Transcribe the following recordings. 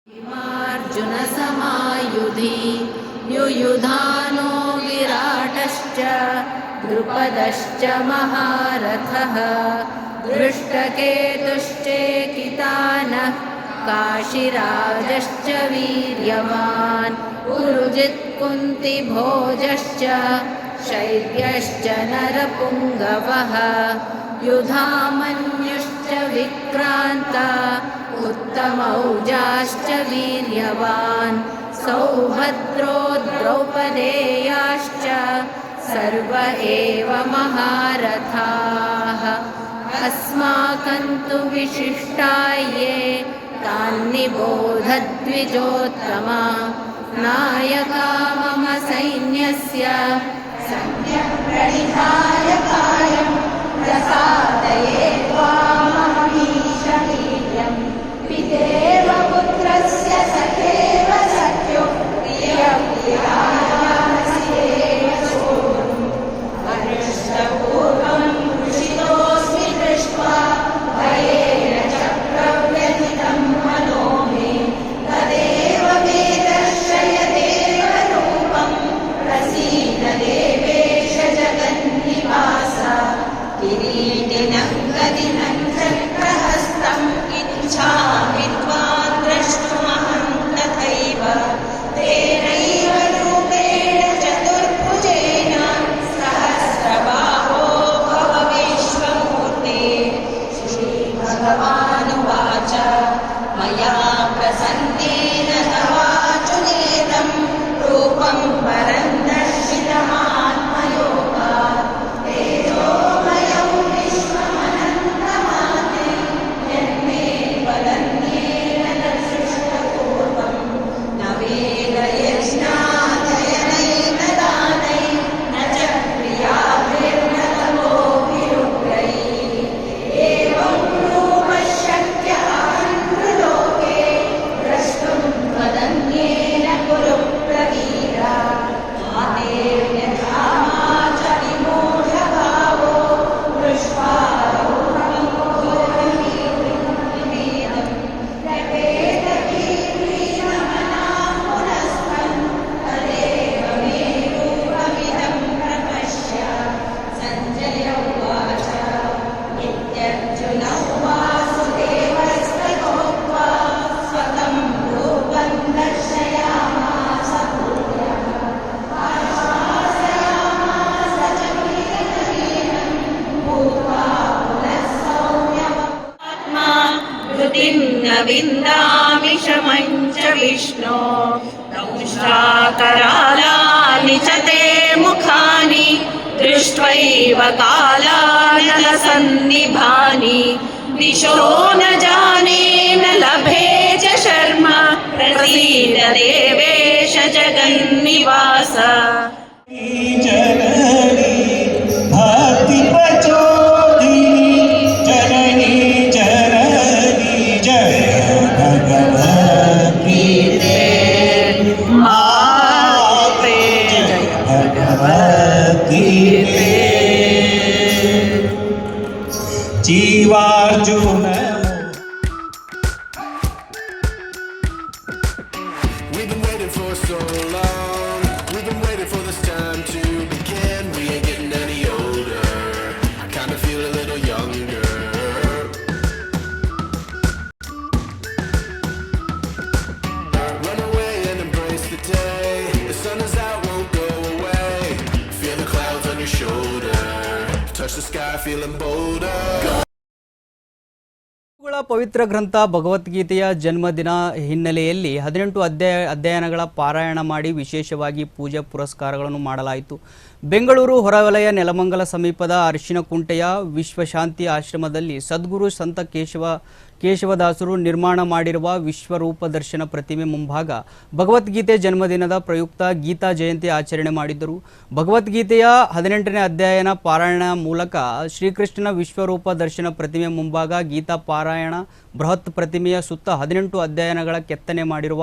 अर्जुन समायुधि युयुधानो विराटश्च द्रुपदश्च महारथः दृष्टकेतुश्चेकितानः काशीराजश्च वीर्यवान् पुरुजित् कुन्तिभोजश्च शैब्यश्च नरपुङ्गवः युधामन्युश्च विक्रान्ता उत्तमौजाश्च वीर्यवान् सौभद्रो द्रौपदेयाश्च सर्व एव महारथाः अस्माकं तु विशिष्टाये तान्निबोधद्विजोत्तमा नायका मम सैन्यस्य सम्यक् प्रणिधाय कार्यं प्रसादये त्वामहमीशवीर्यम् पितेव पुत्रस्य सखेव सख्यो प्रियप्रियायास्येव सोढुम् अदृष्टपूर्वं हृषितोऽस्मि दृष्ट्वा भयेन च प्रव्यथितं मनो मे तदेव मे दर्शय देवरूपं प्रसीद देवेश जगन्निवास किरीटिनं गदिनं चक्रहस्तम् इच्छामि त्वां द्रष्टुमहं तथैव तेनैव रूपेण चतुर्भुजेन सहस्रबाहो भव विश्वमूर्ते श्रीभगवानुवाच मया प्रसन्नेन तवार्जुनेदं रूपं परं दर्शितमात्मयोगात् तेजोमयं विश्वमनन्तमाते यन्मे वदन्येन न सृष्टपूर्वं न वेदयज्ञाध्ययनैर्न दानैर्न च क्रियाभिर्न तपोभिरुग्रैः एवं रूपः शक्यः अन्धलोके द्रष्टुं त्वदन्येन कुरु प्रवीरा मातेर्यथा मा च विमूढभावो दृष्ट्वा रूपं घोरमीदं व्यपेतकीर्तिमनां पुनस्तं तदेव मे रूपमिदं प्रपश्य सञ्जय उवाच इत्यर्जुनौ वासुदेवस्तथोक्त्वा स्वकं रूपं दर्शयामास भूयः आश्वासयामास च वीरनवीनं भूत्वा पुनः सौम्यमात्मा धृतिं न विन्दामि शमं च विष्णो दंष्ट्राकरालानि च ते मुखानि दृष्ट्वैव कालानलसन्निभानि दिशो न जाने न लभे च शर्म प्रसीद देवेश जगन्निवास जननी भक्ति प्रचोदिनी जननी जननी जय भगवती माते जय भगवती जीवार्जुन We've been waiting for so long. We've been waiting for this time to begin. We ain't getting any older. I kinda feel a little younger. Run away and embrace the day. The sun is out, won't go away. Feel the clouds on your shoulder. Touch the sky, feeling bolder. ಪವಿತ್ರ ಗ್ರಂಥ ಭಗವದ್ಗೀತೆಯ ಜನ್ಮದಿನ ಹಿನ್ನೆಲೆಯಲ್ಲಿ 18 ಅಧ್ಯಯನಗಳ ಪಾರಾಯಣ ಮಾಡಿ ವಿಶೇಷವಾಗಿ ಪೂಜಾ ಪುರಸ್ಕಾರಗಳನ್ನು ಮಾಡಲಾಯಿತು. ಬೆಂಗಳೂರು ಹೊರವಲಯ ನೆಲಮಂಗಲ ಸಮೀಪದ ಅರಿಶಿನಕುಂಟೆಯ ವಿಶ್ವಶಾಂತಿ ಆಶ್ರಮದಲ್ಲಿ ಸದ್ಗುರು ಸಂತ ಕೇಶವದಾಸರು ನಿರ್ಮಾಣ ಮಾಡಿರುವ ವಿಶ್ವರೂಪ ದರ್ಶನ ಪ್ರತಿಮೆ ಮುಂಭಾಗ ಭಗವದ್ಗೀತೆ ಜನ್ಮದಿನದ ಪ್ರಯುಕ್ತ ಗೀತಾ ಜಯಂತಿ ಆಚರಣೆ ಮಾಡಿದ್ದರು. ಭಗವದ್ಗೀತೆಯ 18ನೇ ಅಧ್ಯಾಯನ ಪಾರಾಯಣ ಮೂಲಕ ಶ್ರೀಕೃಷ್ಣನ ವಿಶ್ವರೂಪ ದರ್ಶನ ಪ್ರತಿಮೆ ಮುಂಭಾಗ ಗೀತಾ ಪಾರಾಯಣ ಬೃಹತ್ ಪ್ರತಿಮೆಯ ಸುತ್ತ 18 ಅಧ್ಯಯನಗಳ ಕೆತ್ತನೆ ಮಾಡಿರುವ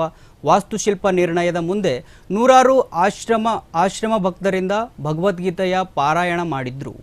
ವಾಸ್ತುಶಿಲ್ಪ ನಿರ್ಣಯದ ಮುಂದೆ ನೂರಾರು ಆಶ್ರಮ ಭಕ್ತರಿಂದ ಭಗವದ್ಗೀತೆಯ ಪಾರಾಯಣ ಮಾಡಿದ್ರು.